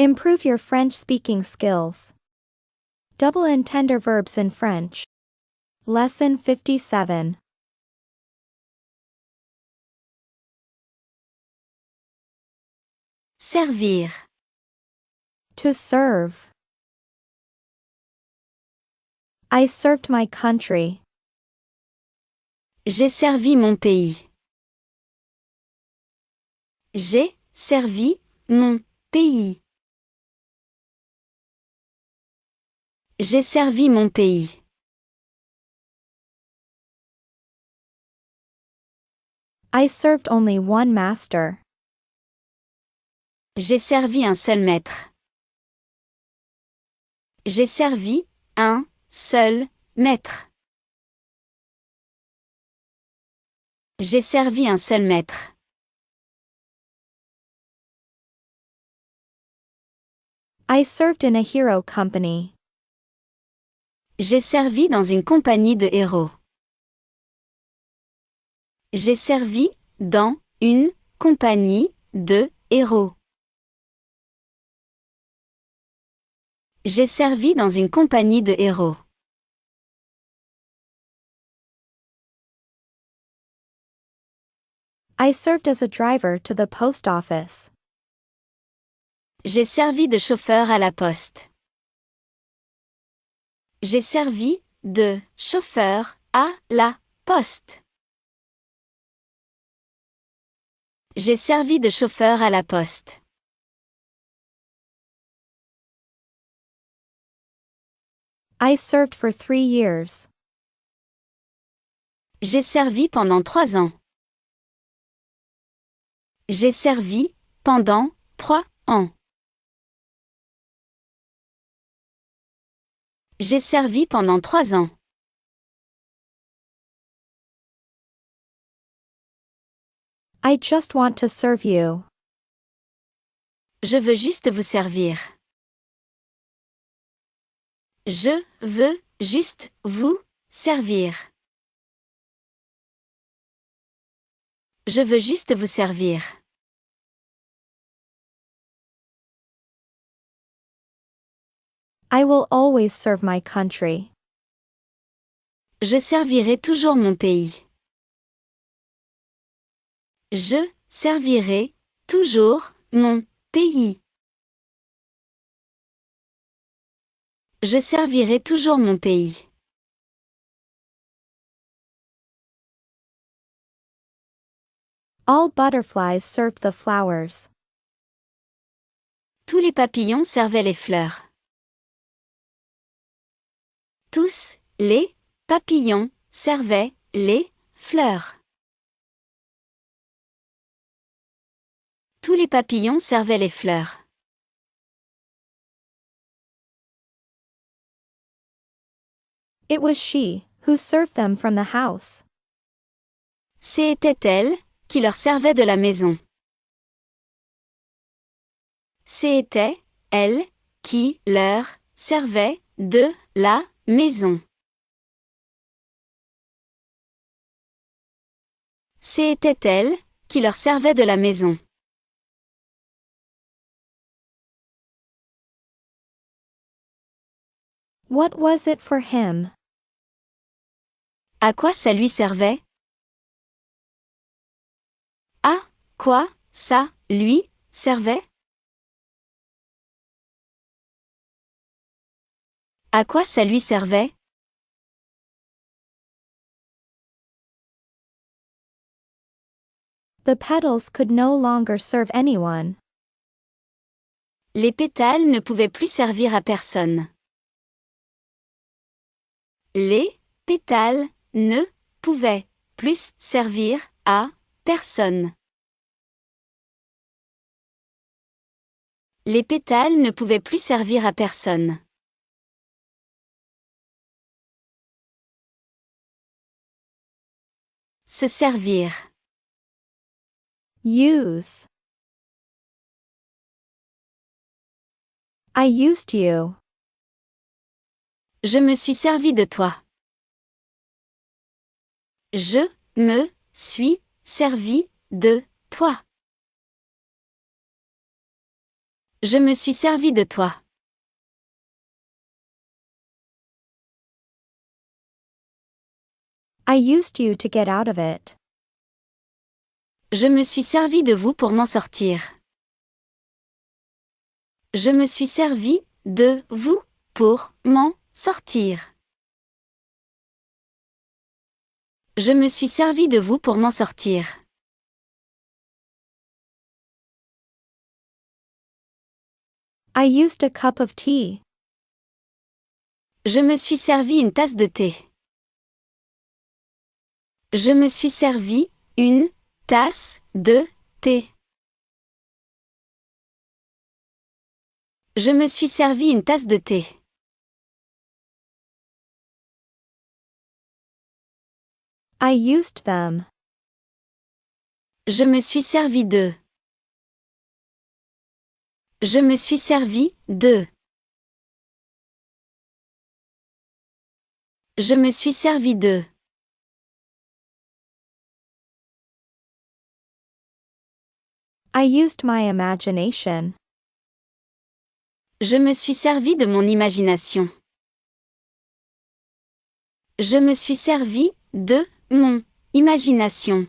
Improve your French speaking skills. Double entendre verbs in French. Lesson 57. Servir. To serve. I served my country. J'ai servi mon pays. J'ai servi mon pays. J'ai servi mon pays. I served only one master. J'ai servi un seul maître. J'ai servi un seul maître. J'ai servi un seul maître. I served in a hero company. J'ai servi dans une compagnie de héros. J'ai servi dans une compagnie de héros. J'ai servi dans une compagnie de héros. I served as a driver to the post office. J'ai servi de chauffeur à la poste. J'ai servi de chauffeur à la poste. J'ai servi de chauffeur à la poste. I served for 3 years. J'ai servi pendant 3 ans. J'ai servi pendant 3 ans. J'ai servi pendant 3 ans. I just want to serve you. Je veux juste vous servir. Je veux juste vous servir. Je veux juste vous servir. I will always serve my country. Je servirai toujours mon pays. Je servirai toujours mon pays. Je servirai toujours mon pays. All butterflies served the flowers. Tous les papillons servaient les fleurs. Tous les papillons servaient les fleurs. Tous les papillons servaient les fleurs. It was she who served them from the house. C'était elle qui leur servait de la maison. C'était elle qui leur servait de la maison. C'était elle qui leur servait de la maison. What was it for him? À quoi ça lui servait? À quoi ça lui servait? À quoi ça lui servait? The petals could no longer serve anyone. Les pétales ne pouvaient plus servir à personne. Les pétales ne pouvaient plus servir à personne. Les pétales ne pouvaient plus servir à personne. Se servir. Use. I used you. Je me suis servi de toi. Je me suis servi de toi. Je me suis servi de toi. I used you to get out of it. Je me suis servi de vous pour m'en sortir. Je me suis servi de vous pour m'en sortir. Je me suis servi de vous pour m'en sortir. I used a cup of tea. Je me suis servi une tasse de thé. Je me suis servi une tasse de thé. Je me suis servi une tasse de thé. I used them. Je me suis servi de. Je me suis servi de. Je me suis servi de. I used my imagination. Je me suis servi de mon imagination. Je me suis servi de mon imagination.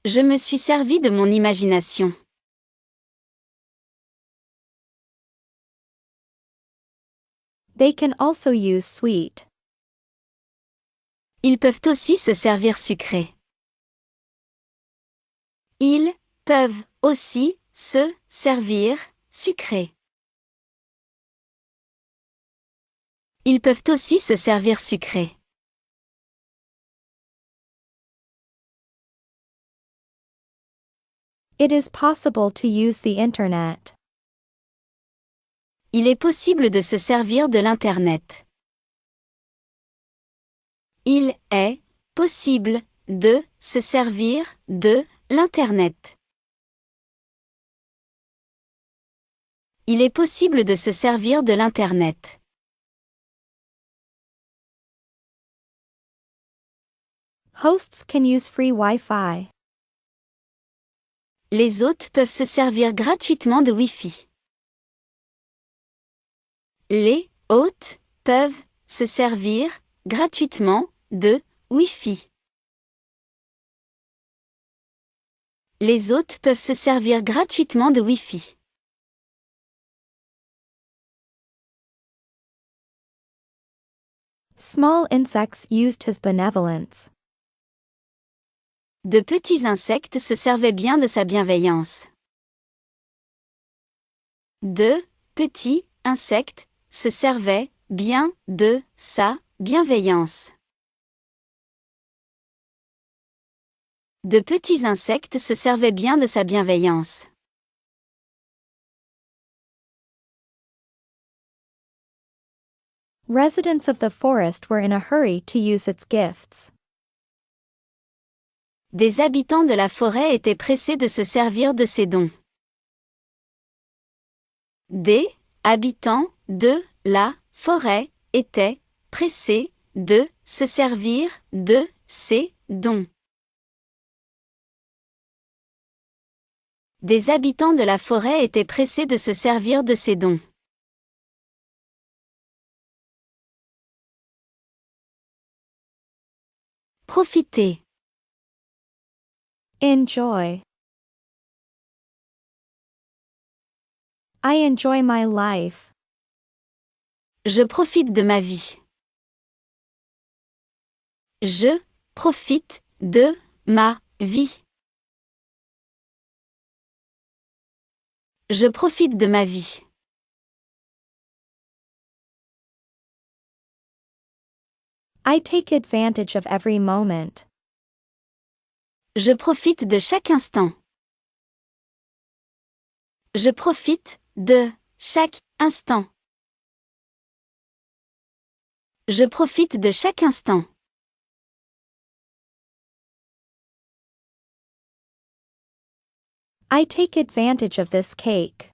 Je me suis servi de mon imagination. They can also use sweet. Ils peuvent aussi se servir sucré. Ils peuvent aussi se servir sucré. Ils peuvent aussi se servir sucré. It is possible to use the internet. Il est possible de se servir de l'Internet. Il est possible de se servir de l'Internet. Il est possible de se servir de l'Internet. Hosts can use free Wi-Fi. Les hôtes peuvent se servir gratuitement de Wi-Fi. Les hôtes peuvent se servir gratuitement de Wi-Fi. Les hôtes peuvent se servir gratuitement de Wi-Fi. Small insects used his benevolence. De petits insectes se servaient bien de sa bienveillance. De petits insectes se servaient bien de sa bienveillance. De petits insectes se servaient bien de sa bienveillance. Residents of the forest were in a hurry to use its gifts. Des habitants de la forêt étaient pressés de se servir de ses dons. Des habitants de la forêt étaient pressés de se servir de ses dons. Des habitants de la forêt étaient pressés de se servir de ses dons. Profiter. Enjoy. I enjoy my life. Je profite de ma vie. Je profite de ma vie. Je profite de ma vie. I take advantage of every moment. Je profite de chaque instant. Je profite de chaque instant. Je profite de chaque instant. I take advantage of this cake.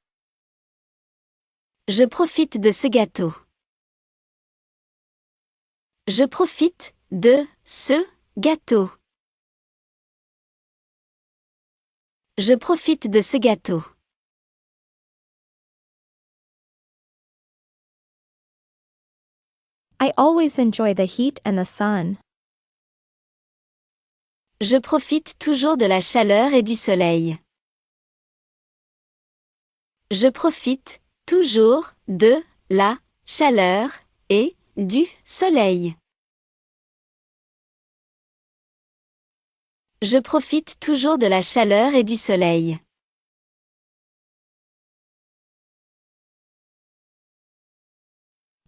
Je profite de ce gâteau. Je profite de ce gâteau. Je profite de ce gâteau. I always enjoy the heat and the sun. Je profite toujours de la chaleur et du soleil. Je profite toujours de la chaleur et du soleil. Je profite toujours de la chaleur et du soleil.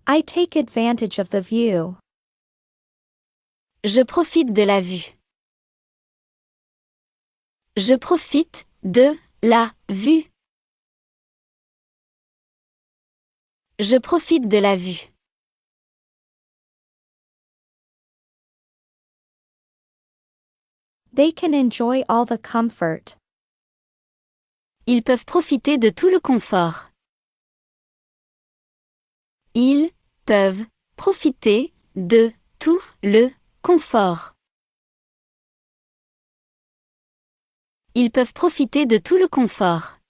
I take advantage of the view. Je profite de la vue. Je profite de la vue. Je profite de la vue. They can enjoy all the comfort. Ils peuvent profiter de tout le confort. Ils peuvent profiter de tout le confort. Ils peuvent profiter de tout le confort.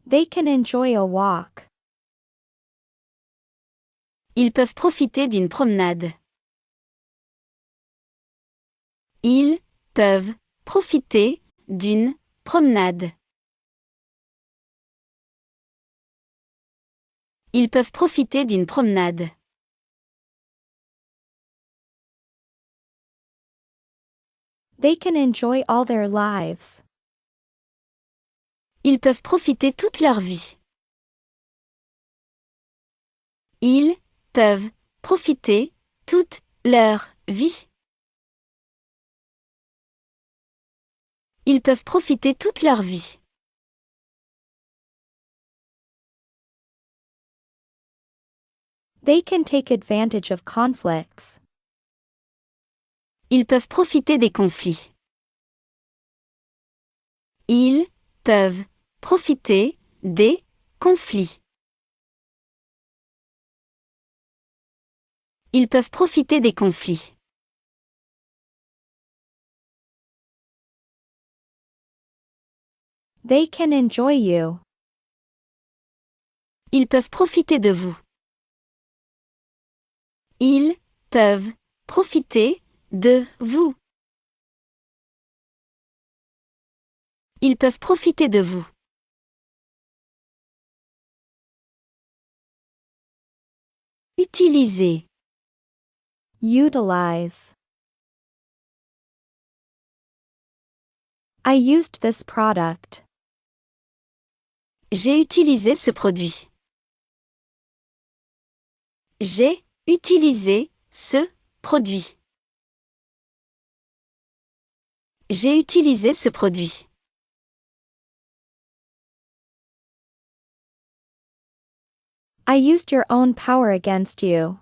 They can enjoy a walk. Ils peuvent profiter d'une promenade. Ils peuvent profiter d'une promenade. Ils peuvent profiter d'une promenade. They can enjoy all their lives. Ils peuvent profiter toute leur vie. Ils peuvent profiter toute leur vie. Ils peuvent profiter toute leur vie. They can take advantage of conflicts. Ils peuvent profiter des conflits. Ils peuvent profiter des conflits. Ils peuvent profiter des conflits. They can enjoy you. Ils peuvent profiter de vous. Ils peuvent profiter de vous. Ils peuvent profiter de vous. Utiliser. Utilize. I used this product. J'ai utilisé ce produit. J'ai utilisé ce produit. J'ai utilisé ce produit. I used your own power against you.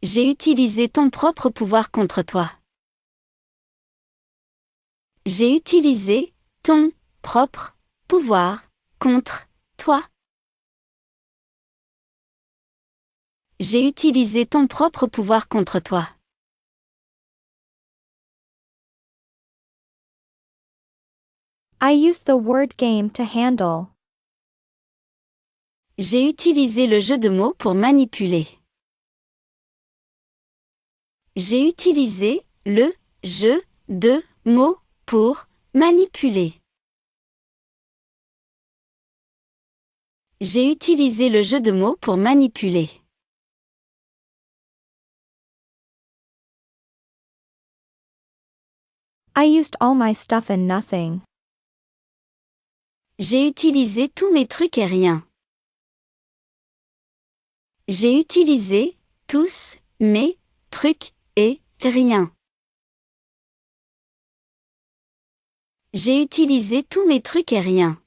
J'ai utilisé ton propre pouvoir contre toi. J'ai utilisé ton propre pouvoir contre toi. J'ai utilisé ton propre pouvoir contre toi. I used the word game to handle. J'ai utilisé le jeu de mots pour manipuler. J'ai utilisé le jeu de mots pour manipuler. J'ai utilisé le jeu de mots pour manipuler. I used all my stuff and nothing. J'ai utilisé tous mes trucs et rien. J'ai utilisé tous mes trucs et rien. J'ai utilisé tous mes trucs et rien.